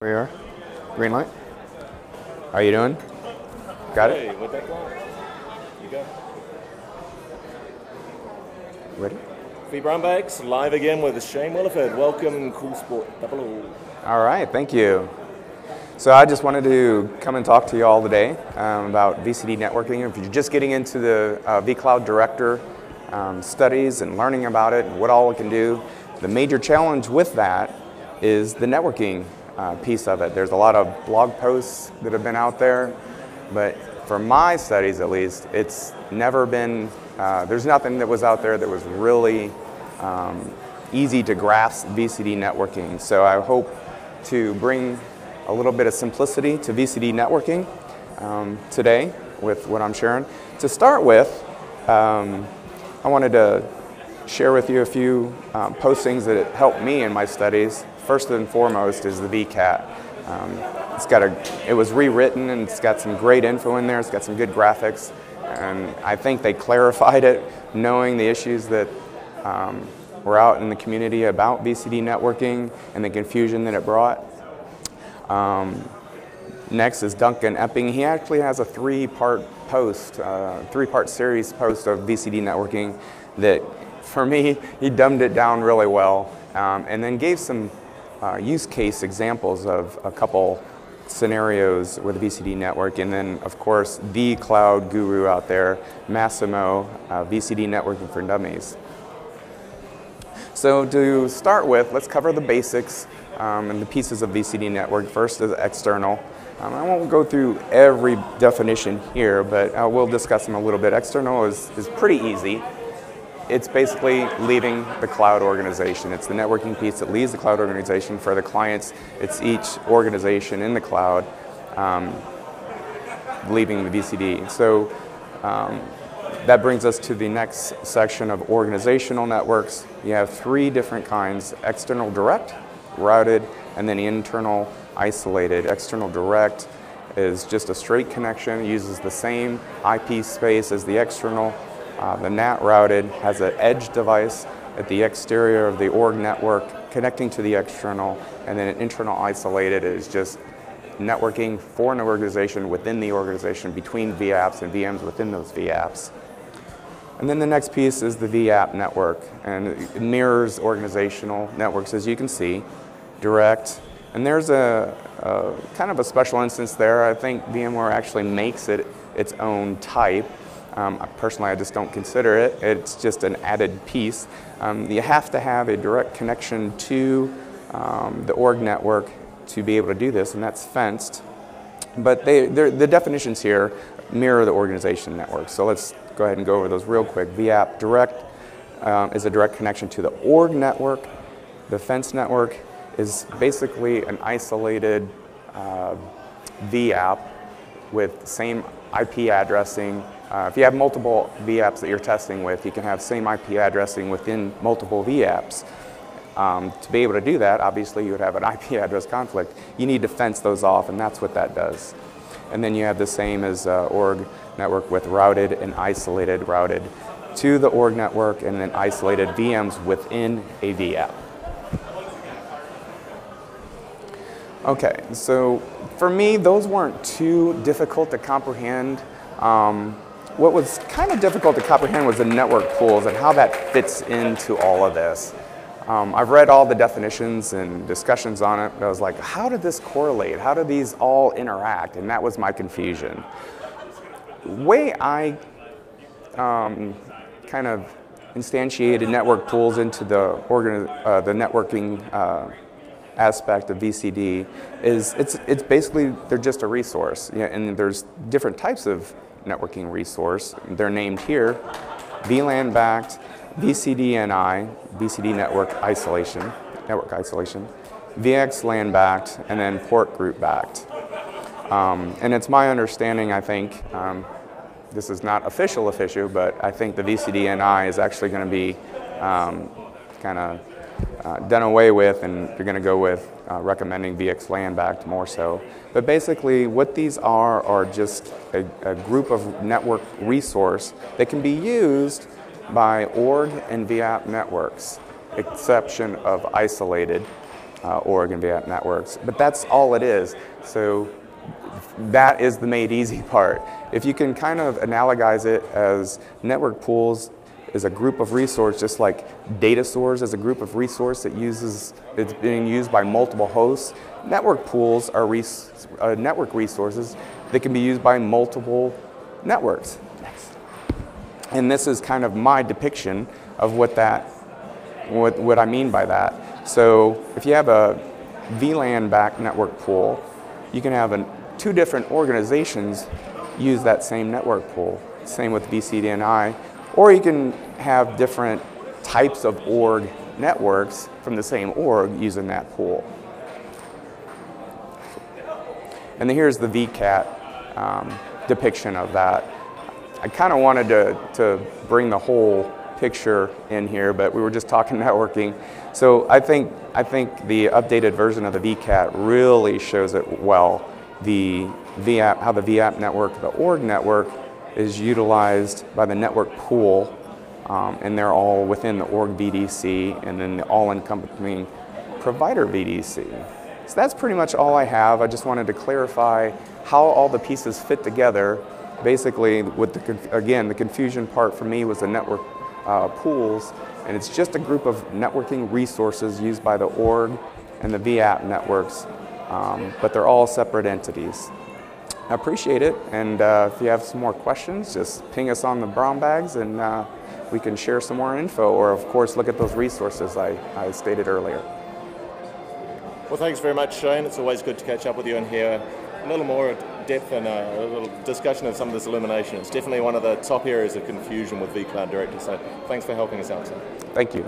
Where you are? Green light? How are you doing? Got it? Hey, with that line. You go. Ready? vBrownbags, live again with Shane Williford. Welcome, Cool Sport 00. All right, thank you. So I just wanted to come and talk to you all today about VCD networking. If you're just getting into the vCloud Director studies and learning about it and what all it can do, the major challenge with that is the networking piece of it. There's a lot of blog posts that have been out there, but for my studies at least, it's never been, there's nothing that was out there that was really easy to grasp VCD networking. So I hope to bring a little bit of simplicity to VCD networking today with what I'm sharing. To start with, I wanted to share with you a few postings that helped me in my studies. First and foremost is the VCAT. It was rewritten and it's got some great info in there. It's got some good graphics, and I think they clarified it, knowing the issues that were out in the community about VCD networking and the confusion that it brought. Next is Duncan Epping. He actually has a three-part series post of VCD networking that, for me, he dumbed it down really well, and then gave some use case examples of a couple scenarios with VCD network, and then of course the cloud guru out there, Massimo, VCD networking for dummies. So to start with, let's cover the basics and the pieces of VCD network. First is external. I won't go through every definition here, but we'll discuss them a little bit. External is pretty easy. It's basically leaving the cloud organization. It's the networking piece that leaves the cloud organization. For the clients, it's each organization in the cloud leaving the VCD. So that brings us to the next section of organizational networks. You have three different kinds: external direct, routed, and then internal isolated. External direct is just a straight connection, uses the same IP space as the external. The NAT routed has an edge device at the exterior of the org network connecting to the external, and then an internal isolated is just networking for an organization within the organization between vApps and VMs within those vApps. And then the next piece is the vApp network, and it mirrors organizational networks, as you can see, direct. And there's a kind of a special instance there. I think VMware actually makes it its own type. Personally, I just don't consider it. It's just an added piece. You have to have a direct connection to the org network to be able to do this, and that's fenced. But the definitions here mirror the organization network. So let's go ahead and go over those real quick. vApp direct is a direct connection to the org network. The fenced network is basically an isolated vApp with the same IP addressing. If you have multiple vApps that you're testing with, you can have same IP addressing within multiple vApps. To be able to do that, obviously you would have an IP address conflict. You need to fence those off, and that's what that does. And then you have the same as org network with routed and isolated, routed to the org network, and then isolated VMs within a vApp. Okay, so for me, those weren't too difficult to comprehend. What was kind of difficult to comprehend was the network pools and how that fits into all of this. I've read all the definitions and discussions on it, but I was like, how did this correlate? How do these all interact? And that was my confusion. The way I kind of instantiated network pools into the networking aspect of VCD is it's basically, they're just a resource. Yeah, and there's different types of networking resource. They're named here: VLAN backed, VCDNI, VCD network isolation, VXLAN backed, and then port group backed. And it's my understanding, I think, this is not official, but I think the VCDNI is actually going to be kind of done away with, and you're going to go with recommending VXLAN backed more so. But basically what these are just a group of network resource that can be used by org and vApp networks, exception of isolated. org and vApp networks. But that's all it is. So that is the made easy part. If you can kind of analogize it as network pools is a group of resources, just like data stores is a group of resource it's being used by multiple hosts. Network pools are network resources that can be used by multiple networks. And this is kind of my depiction of what I mean by that. So if you have a VLAN-backed network pool, you can have two different organizations use that same network pool. Same with VCDNI. Or you can have different types of org networks from the same org using that pool. And then here's the VCAT depiction of that. I kind of wanted to bring the whole picture in here, but we were just talking networking. So I think the updated version of the VCAT really shows it well. How the vApp network, the org network, is utilized by the network pool, and they're all within the org VDC and then the all-encompassing provider VDC. So that's pretty much all I have. I just wanted to clarify how all the pieces fit together. Basically, with the confusion part for me was the network pools, and it's just a group of networking resources used by the org and the vApp networks, but they're all separate entities. I appreciate it, and if you have some more questions, just ping us on the brown bags and we can share some more info, or of course look at those resources I stated earlier. Well, thanks very much, Shane. It's always good to catch up with you and hear a little more depth and a little discussion of some of this illumination. It's definitely one of the top areas of confusion with vCloud Director, so thanks for helping us out, sir. Thank you.